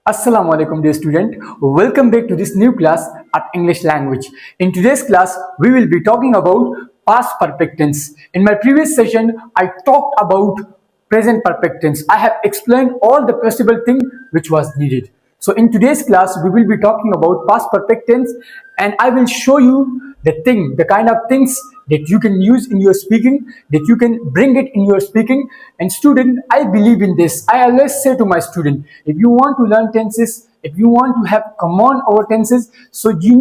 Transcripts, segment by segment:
Assalamu alaikum dear student. Welcome back to this new class at English language. In today's class, we will be talking about past perfect tense. In my previous session, I talked about present perfect tense. I have explained all the possible thing which was needed. So in today's class, we will be talking about past perfect tense and I will show you the kind of things that you can use in your speaking, that you can bring it in your speaking. And student, I believe in this. I always say to my student, if you want to learn tenses, if you want to have common over tenses, so you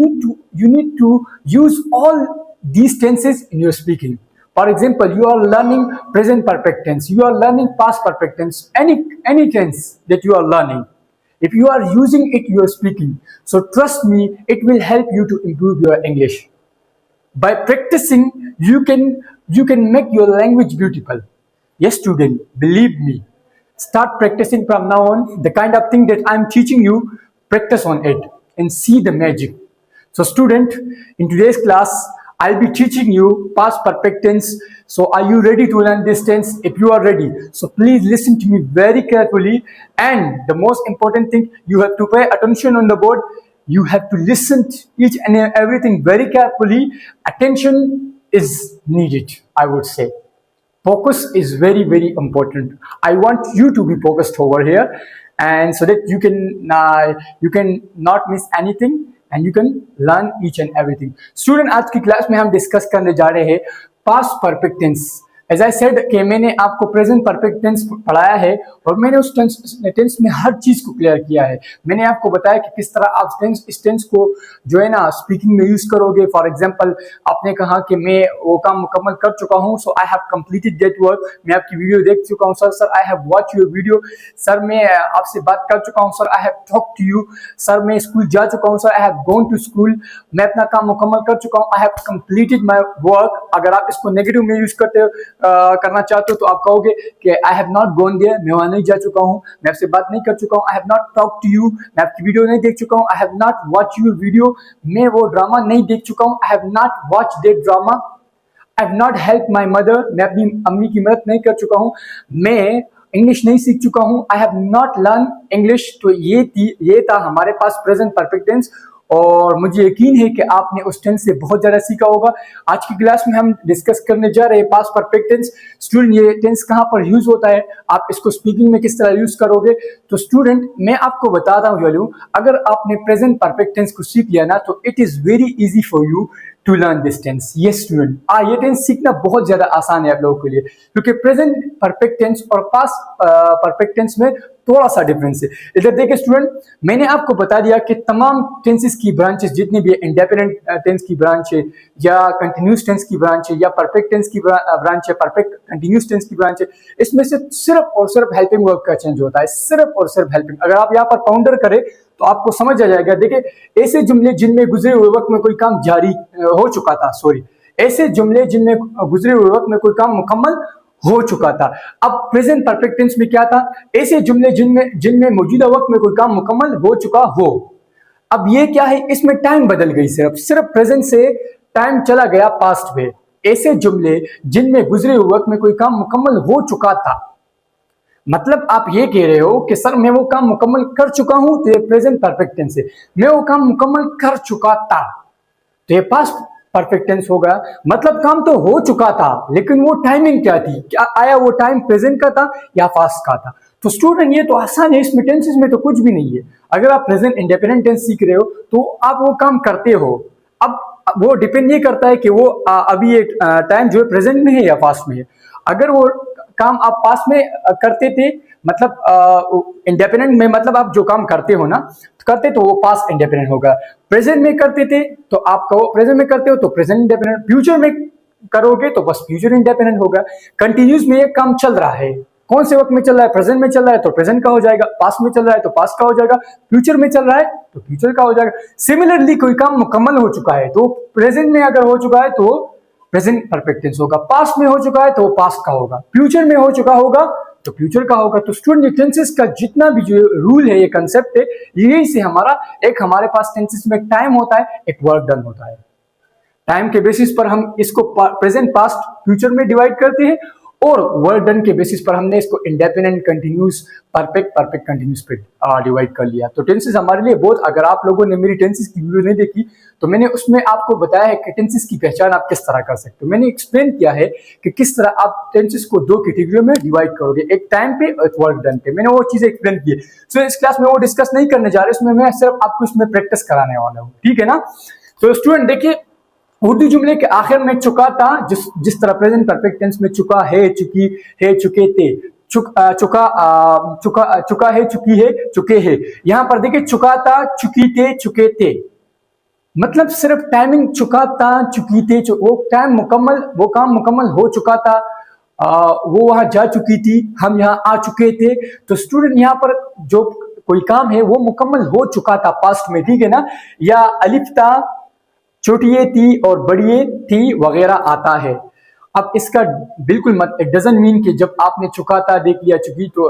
need to use all these tenses in your speaking. For example, you are learning present perfect tense, you are learning past perfect tense, any tense that you are learning. If you are using it, you are speaking. So trust me, it will help you to improve your English. By practicing, you can make your language beautiful. Yes, student, believe me. Start practicing from now on. The kind of thing that I'm teaching you, practice on it and see the magic. So student, in today's class, I'll be teaching you past perfect tense. So are you ready to learn this tense? If you are ready, so please listen to me very carefully. And the most important thing, you have to pay attention on the board. You have to listen to each and everything very carefully. Attention is needed, I would say. Focus is very, very important. I want you to be focused over here, and so that you can not miss anything and you can learn each and everything. Student, आज की class में हम discuss करने जा रहे हैं past perfect tense. As I said कि मैंने आपको प्रेजेंट परफेक्ट टेंस पढ़ाया है और मैंने उस टेंस में हर चीज को क्लियर किया है. मैंने आपको बताया कि किस तरह आप इस टेंस को जो है ना स्पीकिंग में यूज करोगे. फॉर एग्जांपल, आपने कहा कि मैं वो काम मुकम्मल कर चुका हूं, so I have completed that work. मैं आपकी वीडियो देख चुका हूं sir, I have watch your video. Sir, मैं आपसे बात कर चुका हूं sir, I have talk to you. Sir, मैं स्कूल जा चुका हूं sir, I have gone to school. मैं अपना काम मुकम्मल कर चुका हूं, I have completed my work. अगर आप इसको नेगेटिव में यूज करते हो करना चाहते हो तो आप कहोगे कि I have not gone there, मैं वहां नहीं जा चुका हूं, मैं आपसे बात नहीं कर चुका हूं. I have not talk to you, मैं आपकी वीडियो नहीं देख चुका हूं. I have not watch your video, मैं वो ड्रामा नहीं देख चुका हूं. I have not watch that drama. I have not help my mother, मैं अपनी अम्मी की मदद नहीं कर चुका हूं. मैं इंग्लिश नहीं सीख चुका हूं. I have not learn English. तो ये था हमारे पास प्रेजेंट परफेक्ट टेंस और मुझे यकीन है कि आपने उस टेंस से बहुत ज़्यादा सीखा होगा. आज की क्लास में हम डिस्कस करने जा रहे हैं पास्ट परफेक्ट टेंस. स्टूडेंट, ये टेंस कहाँ पर यूज होता है, आप इसको स्पीकिंग में किस तरह यूज करोगे. तो स्टूडेंट, मैं आपको बताता हूँ, अगर आपने प्रेजेंट परफेक्ट टेंस को सीख लिया ना, तो it is very easy for you to learn this tense. Yes student, ये टेंस सीखना बहुत ज्यादा आसान है आप लोगों के लिए, क्योंकि प्रेजेंट परफेक्ट टेंस और पास्ट परफेक्ट टेंस में थोड़ा सा डिफरेंस है. इधर देखिए स्टूडेंट, मैंने आपको बता दिया कि तमाम टेंसेस की ब्रांचेस जितनी भी इंडेफिनिट टेंस की ब्रांच है, या कंटिन्यूस टेंस की ब्रांच है, या परफेक्ट टेंस की ब्रांच है, परफेक्ट कंटिन्यूस टेंस की ब्रांच है, इसमें से सिर्फ और सिर्फ हेल्पिंग वर्ब का चेंज होता है. सिर्फ और सिर्फ हेल्पिंग. अगर आप यहाँ पर पाउंडर करें तो आपको समझ आ जाएगा. देखिए, ऐसे जुमले जिनमें गुजरे हुए वक्त में कोई काम जारी हो चुका था, ऐसे जुमले जिनमें गुजरे हुए वक्त में कोई काम मुकम्मल हो चुका था. अब प्रेजेंट परफेक्ट टेंस में क्या था, ऐसे जुमले जिनमें मौजूदा वक्त में कोई काम मुकम्मल हो चुका हो. अब ये क्या है, इसमें टाइम बदल गई. सिर्फ प्रेजेंट से टाइम चला गया पास्ट में. ऐसे जुमले जिनमें गुजरे हुए वक्त में कोई काम मुकम्मल हो चुका था, मतलब आप ये कह रहे हो कि सर मैं वो काम मुकम्मल कर चुका हूं, तो ये प्रेजेंट परफेक्ट टेंस है. मैं वो काम मुकम्मल कर चुका था, तो ये पास्ट परफेक्ट टेंस होगा. मतलब काम तो हो चुका था, लेकिन वो टाइमिंग क्या थी, क्या आया वो टाइम प्रेजेंट का था या पास्ट का था. तो स्टूडेंट, ये तो आसान है, इसमें टेंसेस में तो कुछ भी नहीं है. अगर आप प्रेजेंट इंडेफिनिट टेंस सीख रहे हो तो आप वो काम करते हो. अब वो डिपेंड ये करता है कि वो अभी ये टाइम जो है प्रेजेंट में है या पास्ट में है. अगर वो काम आप पास में करते थे, मतलब इंडेफिनिट में, मतलब आप जो काम करते हो ना, तो वो पास्ट इंडेफिनिट होगा. प्रेजेंट में करते थे तो आप कहो प्रेजेंट में करते हो तो प्रेजेंट इंडेफिनिट. फ्यूचर में करोगे तो बस फ्यूचर इंडेफिनिट होगा. कंटिन्यूस में ये काम चल रहा है, कौन से वक्त में चल रहा है, प्रेजेंट में चल रहा है तो प्रेजेंट का हो जाएगा, पास्ट में चल रहा है तो पास्ट का हो जाएगा, फ्यूचर में चल रहा है तो फ्यूचर का हो जाएगा. सिमिलरली, कोई काम मुकम्मल हो चुका है तो प्रेजेंट में अगर हो चुका है तो प्रेजेंट परफेक्ट टेंस होगा, पास्ट में हो चुका है तो वो पास्ट का होगा, फ्यूचर में हो चुका होगा तो फ्यूचर का होगा. तो स्टूडेंट, टेंसेस का जितना भी जो रूल है, ये कंसेप्ट है, यही से हमारे पास टेंसेस में टाइम होता है, एक वर्क डन होता है. टाइम के बेसिस पर हम इसको प्रेजेंट, पास्ट, फ्यूचर में डिवाइड करते हैं और वर्क डन के बेसिस पर हमने इसको indefinite continuous perfect perfect continuous पे डिवाइड कर लिया। तो टेंसेस हमारे लिए बहुत, अगर आप लोगों ने मेरी टेंसेस की वीडियो नहीं देखी तो मैंने उसमें आपको बताया है कि टेंसेस की पहचान आप किस तरह कर सकते हो। मैंने एक्सप्लेन किया है कि किस तरह आप टेंसेस को दो कैटेगरी में डिवाइड करोगे, एक टाइम पे और एक वर्क डन पे। मैंने वो चीजें एक्सप्लेन की है। सो इस क्लास में वो डिस्कस नहीं करने जा रहे, इसमें मैं सिर्फ आपको इसमें प्रैक्टिस कराने वाला हूँ, ठीक है ना। तो स्टूडेंट देखिए, उर्दू जुमले के आखिर में चुका था, जिस तरह प्रेजेंट परफेक्ट टेंस में चुका है, चुकी है, चुके थे, चुका है, चुकी है, चुके हैं। यहां पर देखिए चुका था, चुकी थे, चुके थे, मतलब सिर्फ टाइमिंग चुका था, चुकी थे, वो टाइम मुकम्मल, वो काम मुकम्मल हो चुका था, वो वहां जा चुकी थी, हम यहाँ आ चुके थे। तो स्टूडेंट यहाँ पर जो कोई काम है वो मुकम्मल हो चुका था पास्ट में, ठीक है ना। या अलिफ था, छोटिए थी और बड़िए थी वगैरह आता है। अब इसका बिल्कुल मत, इट डजंट मीन कि जब आपने चुका था देख लिया चुकी तो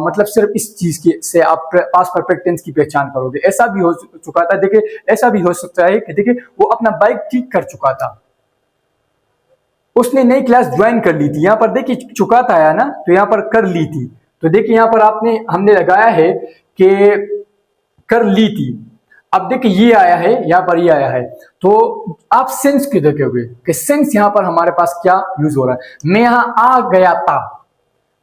मतलब सिर्फ इस चीज के से आप पास्ट परफेक्ट टेंस की पहचान करोगे। ऐसा भी हो चुका था, देखिए ऐसा भी हो सकता है कि देखिए वो अपना बाइक ठीक कर चुका था, उसने नई क्लास ज्वाइन कर ली थी। यहाँ पर देखिए चुका था आया ना, तो यहाँ पर कर ली थी, तो देखिए यहाँ पर हमने लगाया है कि कर ली थी। अब देखिए ये आया है, यहाँ पर ये आया है, तो आप सेंस क्यों देखोगे कि सेंस यहाँ पर हमारे पास क्या यूज हो रहा है। मैं यहाँ आ गया था,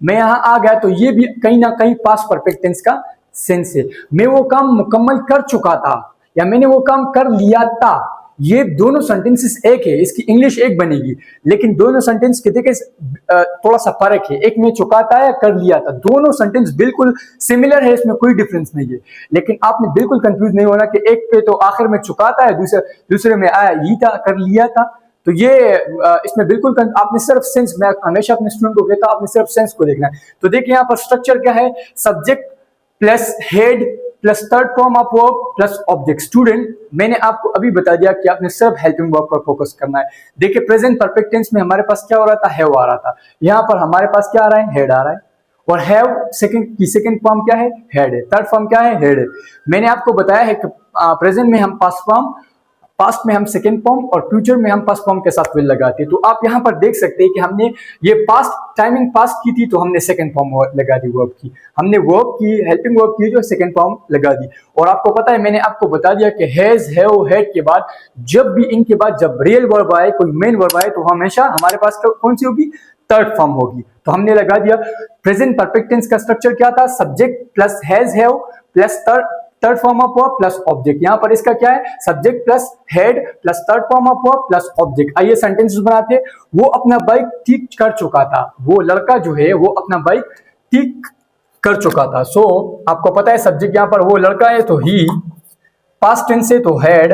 मैं यहाँ आ गया, तो ये भी कहीं ना कहीं पास्ट परफेक्ट टेंस का सेंस है। मैं वो काम मुकम्मल कर चुका था या मैंने वो काम कर लिया था, ये दोनों सेंटेंसेस एक है, इसकी इंग्लिश एक बनेगी, लेकिन दोनों सेंटेंस के देखिए थोड़ा सा फर्क है। एक में चुका था या कर लिया था, दोनों सेंटेंस बिल्कुल सिमिलर है, इसमें कोई डिफरेंस नहीं है। लेकिन आपने बिल्कुल कंफ्यूज नहीं होना कि एक पे तो आखिर में चुका था, दूसरे में आया ही था, कर लिया था। तो ये इसमें बिल्कुल आपने सिर्फ सेंस, मैं हमेशा अपने स्टूडेंट को कहता हूं आपने सिर्फ सेंस को देखना है। तो देखिए यहाँ पर स्ट्रक्चर क्या है, subject plus head plus third form of verb plus object. Student मैंने आपको अभी बता दिया कि आपने सिर्फ हेल्पिंग वर्ब पर फोकस करना है। देखिए प्रेजेंट परफेक्ट टेंस में हमारे पास क्या हो रहा था, हैव आ रहा था, यहाँ पर हमारे पास क्या आ रहा है, हेड आ रहा है। और हैव सेकंड फॉर्म क्या है, हेड है, थर्ड फॉर्म क्या है, हेड है। मैंने आपको बताया है कि प्रेजेंट में हम पास्ट फॉर्म, पास्ट में हम सेकेंड फॉर्म और फ्यूचर में हम पास्ट फॉर्म के साथ विल लगाते हैं। तो आप यहां पर देख सकते हैं कि हमने ये पास्ट टाइमिंग पास्ट की थी तो हमने सेकेंड फॉर्म लगा दी वर्ब की, हमने वर्ब की हेल्पिंग वर्ब की जो सेकेंड फॉर्म लगा दी। और आपको पता है मैंने आपको बता दिया कि हैज, हैव, हैड के बाद जब भी इनके बाद जब रियल वर्ब आए, कोई मेन वर्ब आए, तो हमेशा हमारे पास कौन सी होगी, थर्ड फॉर्म होगी। तो हमने लगा दिया प्रेजेंट परफेक्ट टेंस का स्ट्रक्चर क्या था, subject plus has, have plus third form of verb plus object. यहां पर इसका क्या है, subject plus head plus third form of verb plus object. आइए सेंटेंस बनाते हैं। वो अपना बाइक ठीक कर चुका था, वो लड़का जो है वो अपना बाइक ठीक कर चुका था। सो आपको पता है सब्जेक्ट यहां पर वो लड़का है तो ही, पास्ट टेंस है तो हैड,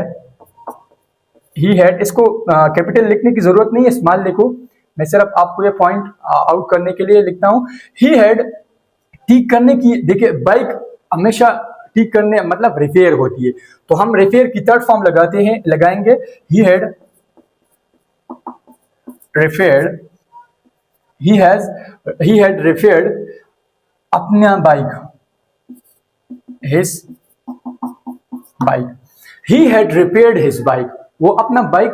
ही हैड। इसको कैपिटल लिखने की जरूरत नहीं है, स्मॉल लिखो, मैं सिर्फ आपको ये पॉइंट आउट करने के लिए लिखता हूं। ही हैड ठीक करने की, देखिए बाइक हमेशा ठीक करने मतलब रिपेयर होती है, तो हम रिपेयर की थर्ड फॉर्म लगाएंगे he had repaired, he had repaired अपना bike, his bike, he had repaired his bike, वो अपना बाइक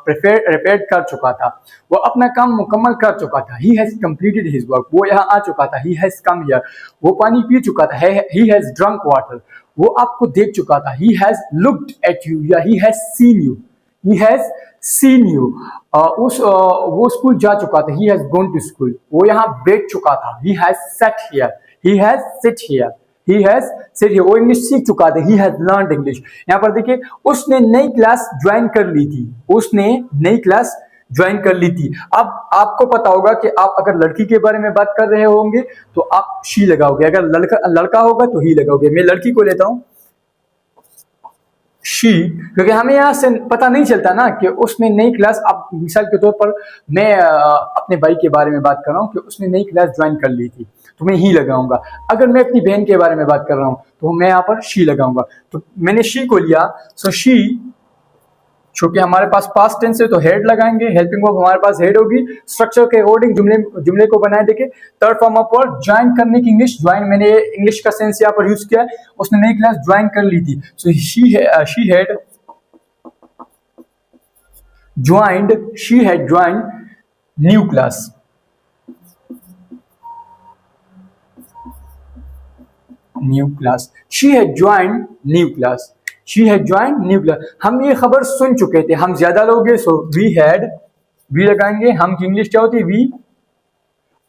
रिपेयर कर चुका था, वो अपना काम मुकम्मल कर चुका था। He has completed his work, वो यहाँ आ चुका था। ही हैज कम हियर, वो पानी पी चुका था। ही हैज ड्रंक वाटर, वो आपको देख चुका था। He has looked at you या he has seen you, he has seen you. वो स्कूल जा चुका था। He has gone to school, वो यहाँ बैठ चुका था। He has set here, he has sit here, he has said here, वो इंग्लिश सीख चुका था। he has learned English। यहाँ पर देखिए उसने नई क्लास ज्वाइन कर ली थी, उसने नई क्लास ज्वाइन कर ली थी। अब आपको पता होगा कि आप अगर लड़की के बारे में बात कर रहे होंगे तो आप शी लगाओगे, अगर लड़का होगा तो ही लगाओगे। मैं लड़की को लेता हूं शी, क्योंकि हमें यहाँ से पता नहीं चलता ना कि उसने नई क्लास। अब मिसाल के तौर पर मैं अपने भाई के बारे में बात कर रहा हूँ कि उसने नई क्लास ज्वाइन कर ली थी, तो मैं ही लगाऊंगा। अगर मैं अपनी बहन के बारे में बात कर रहा हूँ तो मैं यहाँ पर शी लगाऊंगा। तो मैंने शी को लिया, सो शी, चूंकि हमारे पास पास्ट टेंस है तो हेड लगाएंगे, हेल्पिंग वर्ब हमारे पास हेड होगी। स्ट्रक्चर के अकॉर्डिंग जुमले को बनाए। देखिए third form of verb, join करने की इंग्लिश, ज्वाइन मैंने इंग्लिश का सेंस यहाँ पर यूज किया है। उसने नई क्लास ज्वाइन कर ली थी, so she had joined, she had joined new class. New class, she had joined new class, she had joined new class. हम ये खबर सुन चुके थे, हम ज्यादा लोग हैं, सो वी हैड, वी लगाएंगे, हम की इंग्लिश क्या होती है, वी।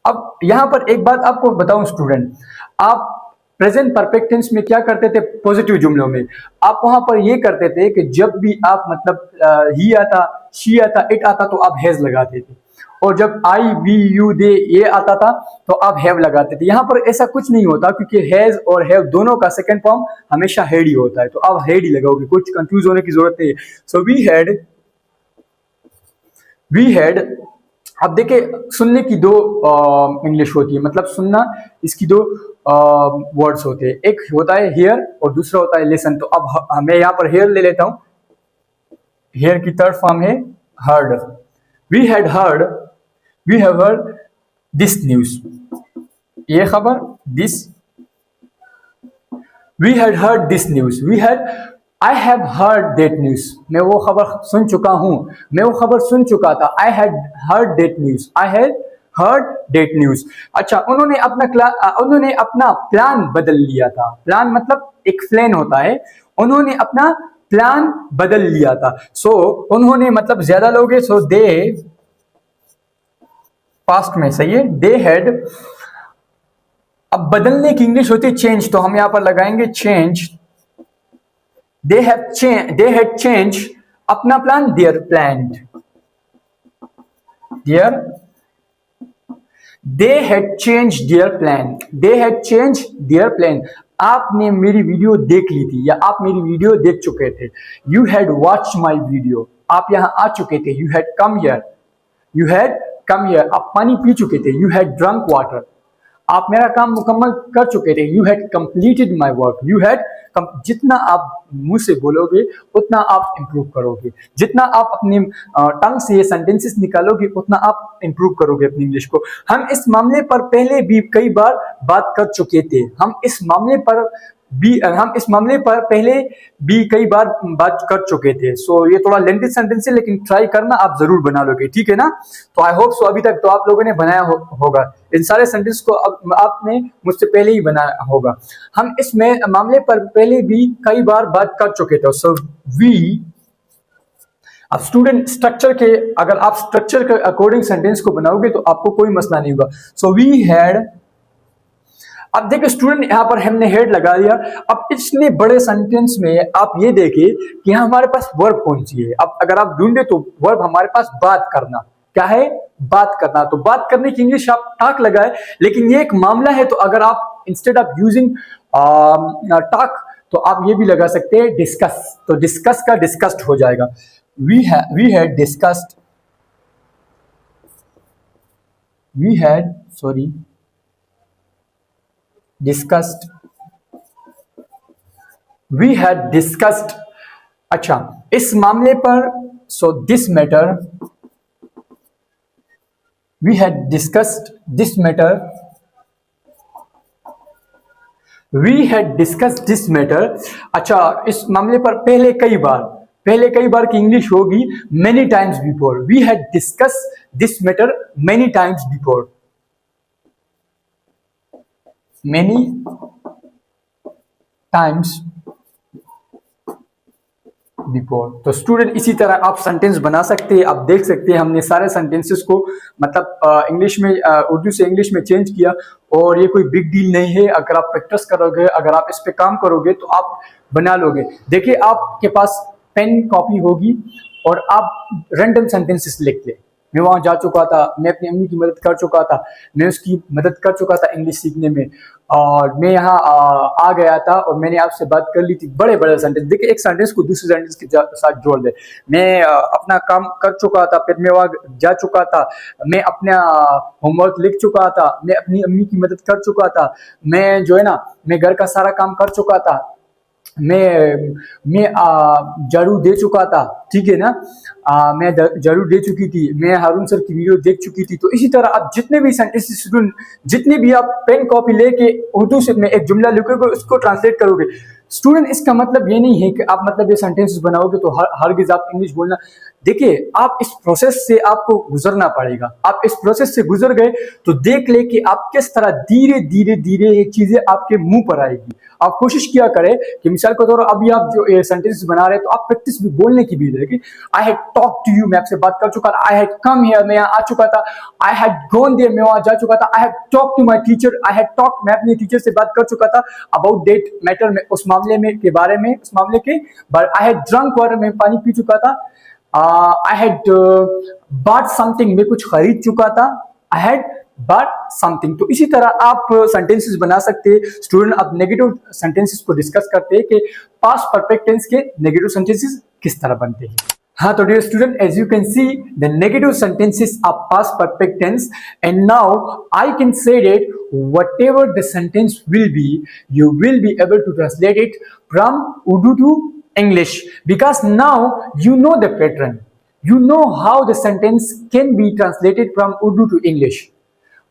अब यहां पर एक बात आपको बताऊं स्टूडेंट, आप प्रेजेंट परफेक्ट टेंस में क्या करते थे पॉजिटिव जुमलों में, आप वहां पर ये करते थे कि जब भी आप मतलब ही आता, शी आता, इट आता तो आप हैज लगाते थे, और जब आई वी यू दे ये आता था तो आप हैव लगाते थे। यहाँ पर ऐसा कुछ नहीं होता क्योंकि हैज और हैव दोनों का सेकंड फॉर्म हमेशा हेड ही होता है, तो आप हेड ही लगाओगे, कुछ कंफ्यूज होने की जरूरत नहीं है। So we had. अब देखिए सुनने की दो इंग्लिश होती है, मतलब सुनना, इसकी दो वर्ड्स होते हैं, एक होता है हियर और दूसरा होता है लिसन। तो अब मैं यहाँ पर हियर ले लेता हूँ, हियर की थर्ड फॉर्म है heard. We had heard, we have heard this news, ये खबर, this, we had heard this news, we had, I have heard that news, मैं वो खबर सुन चुका हूं, मैं वो खबर सुन चुका था। I had heard that news, I had heard that news. अच्छा, उन्होंने अपना प्लान बदल लिया था, प्लान मतलब एक प्लान होता है, उन्होंने अपना प्लान बदल लिया था। सो उन्होंने मतलब ज्यादा लोग हैं, सो दे पास्ट में, सही है, दे हैड। अब बदलने की इंग्लिश होती है चेंज, तो हम यहां पर लगाएंगे चेंज, they had changed अपना plan, their planned, their, they had changed their plan, they had changed their plan। आपने मेरी वीडियो देख ली थी या आप मेरी वीडियो देख चुके थे, you had watched my video, आप यहां आ चुके थे, you had come here, you had come here, आप पानी पी चुके थे, you had drunk water, आप मेरा काम मुकम्मल कर चुके थे, you had completed my work, you had. जितना आप मुंह से बोलोगे उतना आप इंप्रूव करोगे, जितना आप अपनी टंग से ये सेंटेंसेस निकालोगे उतना आप इंप्रूव करोगे अपनी इंग्लिश को। हम इस मामले पर पहले भी कई बार बात कर चुके थे, हम इस मामले पर पहले भी कई बार बात कर चुके थे। सो ये थोड़ा लेंथी सेंटेंस है, लेकिन ट्राई करना, आप जरूर बना लोगे, ठीक है ना। तो आई होप सो अभी तक तो आप लोगों ने बनाया होगा इन सारे सेंटेंस को, आपने मुझसे पहले ही बनाया होगा। हम इस मामले पर पहले भी कई बार बात कर चुके थे। सो वी, अब स्टूडेंट स्ट्रक्चर के, अगर आप स्ट्रक्चर के अकॉर्डिंग सेंटेंस को बनाओगे तो आपको कोई मसला नहीं होगा। सो वी हैड, अब देखिए स्टूडेंट यहाँ पर हमने हेड लगा दिया। अब इतने बड़े सेंटेंस में आप ये देखिए कि हमारे पास वर्ब कौन सी है। अब अगर आप ढूंढे तो वर्ब हमारे पास बात करना, क्या है, बात करना। तो बात करने की इंग्लिश आप टाक लगाए, लेकिन ये एक मामला है, तो अगर आप इंस्टेड ऑफ यूजिंग टाक तो आप ये भी लगा सकते हैं डिस्कस, तो डिस्कस का डिस्कस्ड हो जाएगा। We had discussed, we had, sorry, discussed, we had discussed. अच्छा, इस मामले पर, so this matter, we had discussed this matter, we had discussed this matter. अच्छा, इस मामले पर पहले कई बार की इंग्लिश होगी many times before, we had discussed this matter many times before, many times before। तो स्टूडेंट इसी तरह आप सेंटेंस बना सकते हैं। आप देख सकते हैं हमने सारे सेंटेंसेस को मतलब इंग्लिश में, उर्दू से इंग्लिश में चेंज किया, और ये कोई बिग डील नहीं है। अगर आप प्रैक्टिस करोगे, अगर आप इस पे काम करोगे तो आप बना लोगे। देखिए आपके पास पेन कॉपी होगी और आप रैंडम सेंटेंसेस लिख ले। मैं वहां जा चुका था, मैं अपनी अम्मी की मदद कर चुका था, मैं उसकी मदद कर चुका था इंग्लिश सीखने में, और मैं यहाँ आ गया था और मैंने आपसे बात कर ली थी। बड़े बड़े सेंटेंस, देखिए एक सेंटेंस को दूसरे सेंटेंस के साथ जोड़ दे। मैं अपना काम कर चुका था, फिर मैं वहां जा चुका था, मैं अपना होमवर्क लिख चुका था, मैं अपनी अम्मी की मदद कर चुका था, मैं जो है ना, मैं घर का सारा काम कर चुका था, मैं झाड़ू दे चुका था, ठीक है ना, मैं झाड़ू दे चुकी थी, मैं हारून सर की वीडियो देख चुकी थी। तो इसी तरह आप जितने भी सेंटेंस, जितने भी आप पेन कॉपी लेके उर्दू से में एक जुमला लिखोगे, उसको ट्रांसलेट करोगे। स्टूडेंट इसका मतलब ये नहीं है कि आप मतलब ये सेंटेंसेस बनाओगे तो हरगिज़ आप इंग्लिश बोलना देखिए आप इस प्रोसेस से आपको गुजरना पड़ेगा। आप इस प्रोसेस से गुजर गए तो देख ले कि आप किस तरह धीरे धीरे धीरे ये चीजें आपके मुंह पर आएगी। आप कोशिश किया करें कि मिसाल के तौर पर अभी आप जो सेंटेंस बना रहे हैं तो आप प्रैक्टिस भी बोलने की भी रहे। I had talk to you, मैं आपसे बात कर चुका था। आई हैड कम हियर, मैं यहाँ आ चुका था। आई हैड गॉन देयर, मैं वहां जा चुका था। I had talk to my teacher, I had talk, मैं अपने टीचर से बात कर चुका था। अबाउट दैट मैटर में, उस मामले में के बारे में, उस मामले के बारे। आई हैड ड्रंक वाटर, मैं पानी पी चुका था। आई हैड बॉट समथिंग, मैं कुछ खरीद चुका था। I had but something. तो इसी तरह आप सेंटेंसेस बना सकते हैं। स्टूडेंट अब नेगेटिव सेंटेंसेस को डिस्कस करते हैं कि पास्ट परफेक्ट टेंस के नेगेटिव सेंटेंसेस किस तरह बनते हैं। हाँ, तो dear student, as you can see the negative sentences are past perfect tense and now I can say that whatever the sentence will be, you will be able to translate it from Urdu to English, because now you know the pattern. You know how the sentence can be translated from Urdu to English.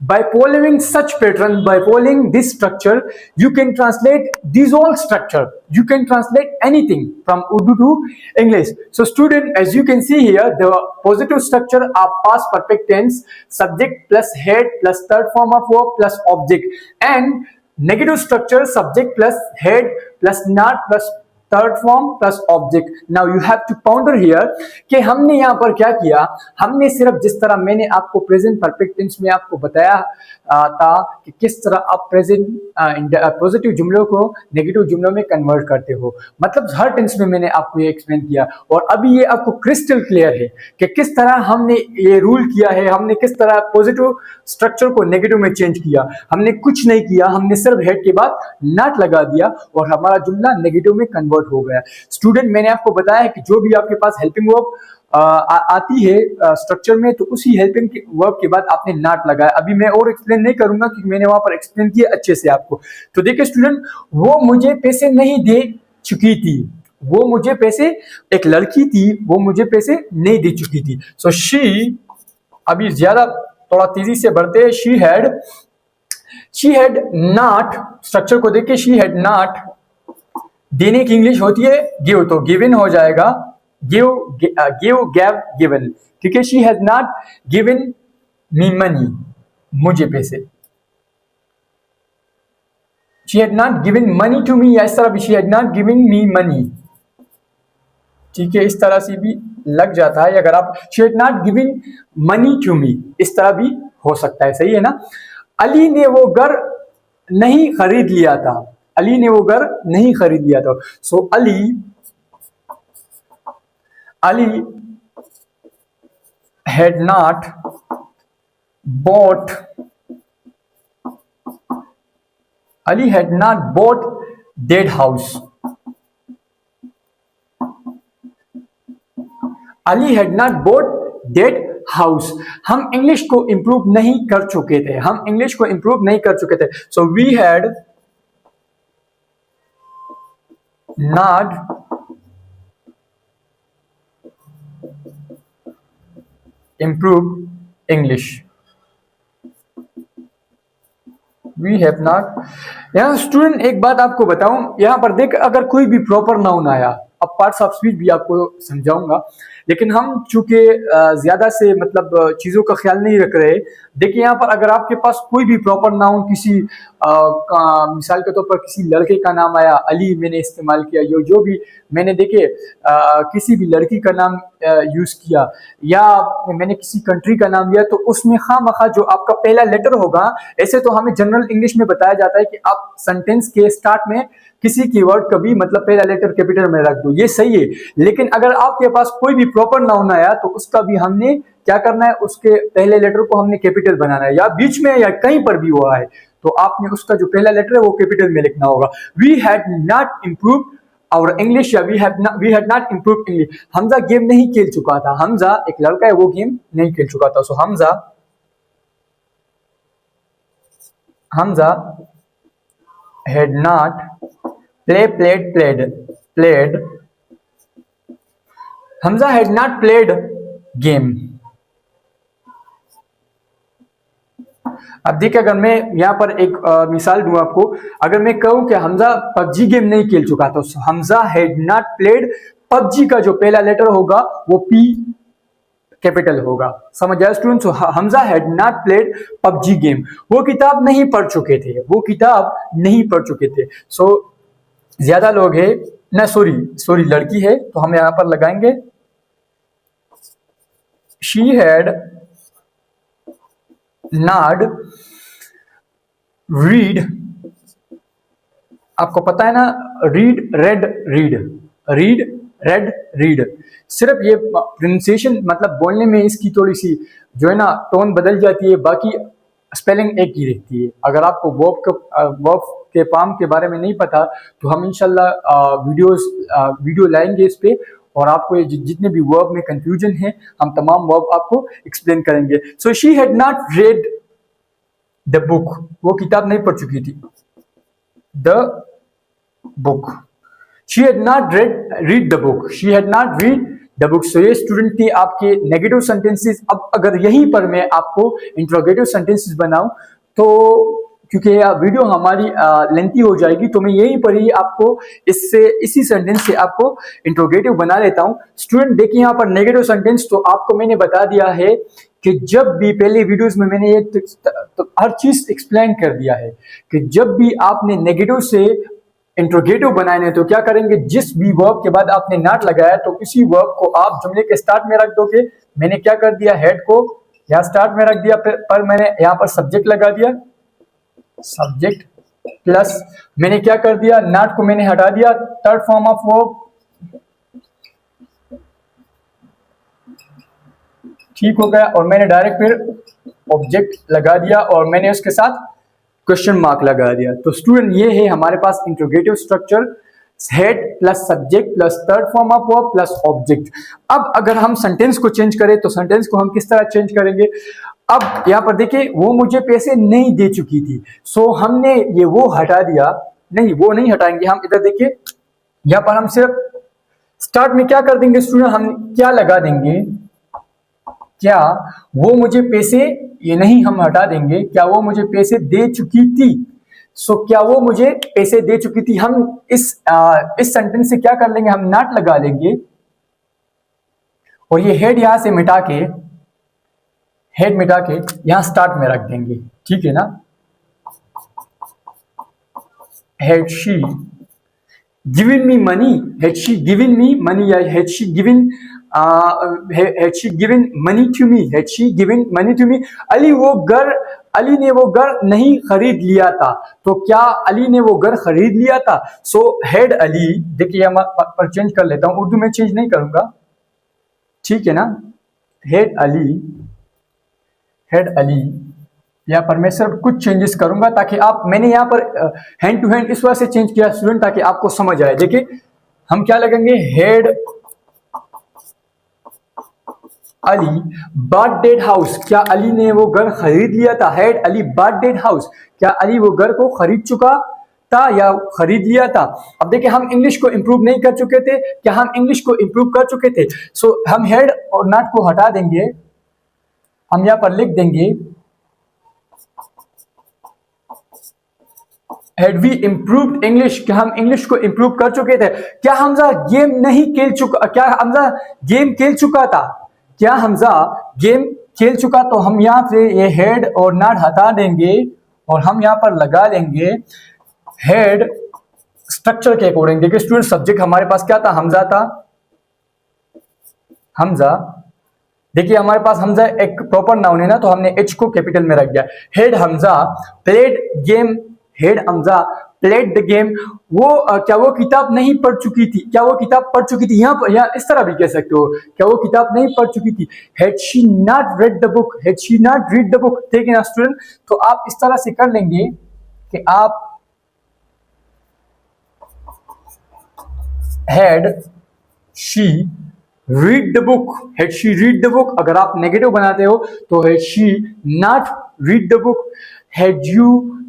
By following such pattern, by following this structure, you can translate this whole structure. You can translate anything from Urdu to English. So student, as you can see here, the positive structure are past perfect tense, subject plus head plus third form of verb plus object, and negative structure subject plus head plus not plus third form plus object. Now you have to ponder here कि हमने यहाँ पर क्या किया। हमने सिर्फ जिस तरह मैंने आपको प्रेजेंट परफेक्ट टेंस में आपको बताया था कि किस तरह आप प्रेजेंट पॉजिटिव जुमलों को नेगेटिव जुमलों में कन्वर्ट करते हो, मतलब हर टेंस में मैंने आपको ये एक्सप्लेन किया। और अभी ये आपको क्रिस्टल क्लियर है कि किस तरह हमने ये रूल किया है, हमने किस तरह पॉजिटिव स्ट्रक्चर को नेगेटिव में चेंज किया। हमने कुछ नहीं किया, हमने सिर्फ हेड के बाद नॉट लगा दिया और हमारा जुमला नेगेटिव में कन्वर्ट हो गया। स्टूडेंट, मैंने आपको बताया कि जो भी आपके पास हेल्पिंग वर्ब आती है स्ट्रक्चर में, तो उसी हेल्पिंग वर्ब के बाद आपने नॉट लगाया। अभी मैं और एक्सप्लेन नहीं करूंगा क्योंकि मैंने वहां पर एक्सप्लेन किया अच्छे से आपको। तो देखिए स्टूडेंट, वो मुझे पैसे नहीं दे चुकी थी। वो मुझे पैसे, एक लड़की थी, वो मुझे पैसे नहीं दे चुकी थी। सो शी, अभी ज्यादा थोड़ा तेजी से बढ़ते हैं। शी हैड नॉट, स्ट्रक्चर को देखिए, शी हैड नॉट, देने की इंग्लिश होती है गिव, तो गिवन हो जाएगा गिव, गैव, गिवन। ठीक है, she has not given me money, मुझे पैसे। She had not given money to me, या इस तरह भी she had not given me money. ठीक है, इस तरह से भी लग जाता है। अगर आप she had not given money to me, इस तरह भी हो सकता है। सही है ना। अली ने वो घर नहीं खरीद लिया था। अली ने वो घर नहीं खरीद लिया था। So Ali had not bought, Ali had not bought that house. Ali had not bought that house. हम इंग्लिश को इंप्रूव नहीं कर चुके थे, हम इंग्लिश को इंप्रूव नहीं कर चुके थे। So we had not improved English. We have not। यहाँ स्टूडेंट एक बात आपको बताऊं, यहाँ पर देख, अगर कोई भी प्रॉपर नाउन आया, अब पार्ट्स ऑफ स्पीच भी आपको समझाऊंगा, लेकिन हम चूंकि ज्यादा से मतलब चीजों का ख्याल नहीं रख रहे। देखिए यहाँ पर अगर आपके पास कोई भी प्रॉपर नाउन, किसी मिसाल के तौर पर किसी लड़के का नाम आया, अली मैंने इस्तेमाल किया, जो भी मैंने देखिए किसी भी लड़की का नाम यूज किया, या मैंने किसी कंट्री का नाम लिया, तो उसमें खामखा जो आपका पहला लेटर होगा, ऐसे तो हमें जनरल इंग्लिश में बताया जाता है कि आप सेंटेंस के स्टार्ट में किसी कीवर्ड का भी मतलब पहला लेटर कैपिटल में रख दो, ये सही है। लेकिन अगर आपके पास कोई भी प्रॉपर नाउन आया तो उसका भी हमने क्या करना है, उसके पहले लेटर को हमने कैपिटल बनाना है, या बीच में या कहीं पर भी हुआ है तो आपने उसका जो पहला लेटर है वो कैपिटल में लिखना होगा। We had not improve our English, या we had not improve English. Hamza game नहीं खेल चुका था। हमजा एक लड़का है, वो गेम नहीं खेल चुका था। सो Hamza had not played Hamza had not played game। अब देखिए, अगर मैं यहाँ पर एक मिसाल दूं आपको, अगर मैं कहूं कि हमजा पबजी गेम नहीं खेल चुका, तो Hamza had not played, PUBG का जो पहला लेटर होगा वो पी कैपिटल होगा। समझ आया students? Hamza had not played PUBG game, वो किताब नहीं पढ़ चुके थे, वो किताब नहीं पढ़ चुके थे। सो ज्यादा लोग है ना, सॉरी लड़की है, तो हम यहां पर लगाएंगे शी हैड नॉट रीड, आपको पता है ना, read red read, read red read, सिर्फ ये प्रोनाउंसिएशन मतलब बोलने में इसकी थोड़ी सी जो है ना टोन बदल जाती है, बाकी स्पेलिंग एक ही रहती है। अगर आपको वर्ब के फॉर्म के बारे में नहीं पता तो हम इंशाल्लाह वीडियो लाएंगे इस पे, और आपको ये जितने भी वर्ब में कंफ्यूजन है हम तमाम वर्ब आपको एक्सप्लेन करेंगे। So she had not read the book, वो किताब नहीं पढ़ चुकी थी, the book, she had not read the book, she had not read the book। so ये स्टूडेंट थे आपके नेगेटिव सेंटेंसेस। अब अगर यहीं पर मैं आपको इंट्रोगेटिव सेंटेंसेस बनाऊं तो क्योंकि वीडियो हमारी लेंथी हो जाएगी, तो मैं यहीं पर ही आपको इसी सेंटेंस से आपको इंट्रोगेटिव बना लेता हूं। स्टूडेंट देखिए यहाँ पर नेगेटिव सेंटेंस तो आपको मैंने बता दिया है कि जब भी पहले वीडियोस में मैंने ये तो हर चीज एक्सप्लेन कर दिया है कि जब भी आपने नेगेटिव से इंट्रोगेटिव बनाए तो क्या करेंगे, जिस भी वर्ब के बाद आपने नॉट लगाया तो इसी वर्ब को आप जुमले के स्टार्ट में रख दोगे। मैंने क्या कर दिया, हेड को यहाँ स्टार्ट में रख दिया, पर मैंने यहाँ पर सब्जेक्ट लगा दिया, सब्जेक्ट प्लस मैंने क्या कर दिया, नॉट को मैंने हटा दिया, थर्ड फॉर्म ऑफ वर्ब, ठीक हो गया, और मैंने डायरेक्ट फिर ऑब्जेक्ट लगा दिया और मैंने उसके साथ क्वेश्चन मार्क लगा दिया। तो स्टूडेंट ये है हमारे पास interrogative structure, head plus subject plus third form of verb plus object. अब अगर हम सेंटेंस को चेंज करें तो सेंटेंस को हम किस तरह चेंज करेंगे। अब यहाँ पर देखिए वो मुझे पैसे नहीं दे चुकी थी, सो हमने ये वो हटा दिया, नहीं वो नहीं हटाएंगे हम, इधर देखिए यहाँ पर हम सिर्फ स्टार्ट में क्या कर देंगे स्टूडेंट, हम क्या लगा देंगे, क्या वो मुझे पैसे, ये नहीं हम हटा देंगे, क्या वो मुझे पैसे दे चुकी थी। सो क्या वो मुझे पैसे दे चुकी थी, हम इस सेंटेंस से क्या कर लेंगे, हम नॉट लगा लेंगे और ये हेड यहां से मिटा के, हेड मिटा के यहां स्टार्ट में रख देंगे, ठीक है ना। Had she given me money, had she given me money, या had she given money to me, had she given money to me. Ali ने वो घर नहीं खरीद लिया था, तो क्या अली ने वो घर खरीद लिया था। सो हैड अली, देखिए मैं पर चेंज कर लेता हूं, उर्दू में चेंज नहीं करूंगा, ठीक है ना। हैड अली यहाँ पर मैं सिर्फ कुछ चेंजेस करूंगा ताकि आप, मैंने यहाँ पर हैंड टू हैंड इस वजह से चेंज किया स्टूडेंट ताकि आपको समझ आए। देखिए हम क्या लगेंगे, had Ali bot that house, क्या अली ने वो घर खरीद लिया था। Had Ali bot that house, क्या अली वो घर को खरीद चुका था या खरीद लिया था। अब देखिए हम इंग्लिश को इंप्रूव नहीं कर चुके थे, क्या हम इंग्लिश को इंप्रूव कर चुके थे। सो हम हेड और नॉट को हटा देंगे, हम यहां पर लिख देंगे हैड वी इम्प्रूव्ड इंग्लिश, क्या हम इंग्लिश को इंप्रूव कर चुके थे। क्या हमजा गेम नहीं खेल चुका, क्या हमजा गेम खेल चुका था, क्या हमजा गेम खेल चुका। तो हम यहां से ये हेड और नॉट हटा देंगे और हम यहां पर लगा लेंगे हेड स्ट्रक्चर के अकॉर्डिंग। देखिए स्टूडेंट सब्जेक्ट हमारे पास क्या था, हमजा था, हमजा, देखिए हमारे पास हमजा एक प्रॉपर नाउन है ना, तो हमने एच को कैपिटल में रख दिया। Head Hamza played game, head Hamza played the game, वो क्या वो किताब नहीं पढ़ चुकी थी, क्या वो किताब पढ़ चुकी थी। यहाँ पर, यहाँ इस तरह भी कह सकते हो, क्या वो किताब नहीं पढ़ चुकी थी। Had she not read the book, had she not read the book, ठीक है ना स्टूडेंट। तो आप इस तरह से कर लेंगे कि आप had she read the book, had she read the book. अगर आप नेगेटिव बनाते हो तो had she not read the book. Had you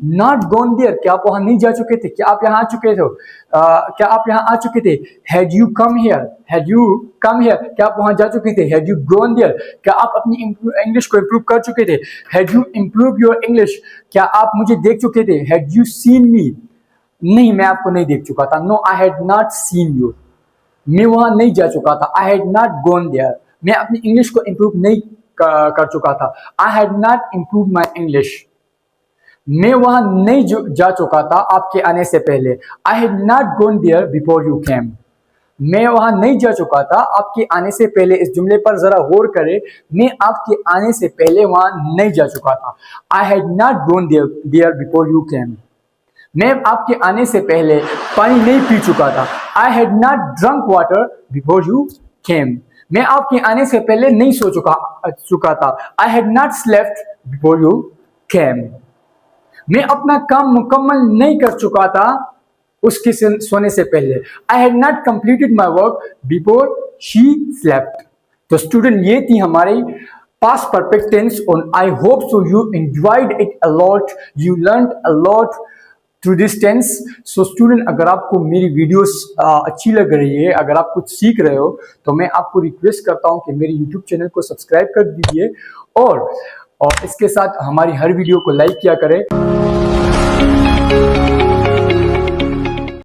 not gone there, क्या आप वहां नहीं जा चुके थे, क्या आप यहाँ आ चुके थे, क्या आप यहाँ आ चुके थे। Had you come here, had you come here, क्या आप वहां जा चुके थे। हैड यू गॉन देयर, क्या आप अपनी इंग्लिश को इंप्रूव कर चुके थे। Had you improve your English, क्या आप मुझे देख चुके थे। हैड यू सीन मी, नहीं मैं आपको नहीं देख चुका था। No I had not seen you, मैं वहां नहीं जा चुका था। I had not gone there, मैं अपनी इंग्लिश को इम्प्रूव नहीं कर चुका था। I had not improve my English. मैं वहां नहीं जा चुका था आपके आने से पहले। I had not gone there before you came. मैं वहां नहीं जा चुका था आपके आने से पहले। इस जुमले पर जरा गौर करें, मैं आपके आने से पहले वहां नहीं जा चुका था। I had not gone there before you came. मैं आपके आने से पहले पानी नहीं पी चुका था। I had not drunk water before you came. मैं आपके आने से पहले नहीं सो चुका था। I had not slept before you came. मैं अपना काम मुकम्मल नहीं कर चुका था उसके सोने से पहले। I had not completed my work before she slept. तो स्टूडेंट, ये थी हमारी पास्ट परफेक्ट टेंस और I hope so you enjoyed it a lot, you learned a lot through this tense. So student, अगर आपको मेरी वीडियोस अच्छी लग रही है, अगर आप कुछ सीख रहे हो, तो मैं आपको रिक्वेस्ट करता हूं कि मेरे यूट्यूब चैनल को सब्सक्राइब कर दीजिए और इसके साथ हमारी हर वीडियो को लाइक किया करें।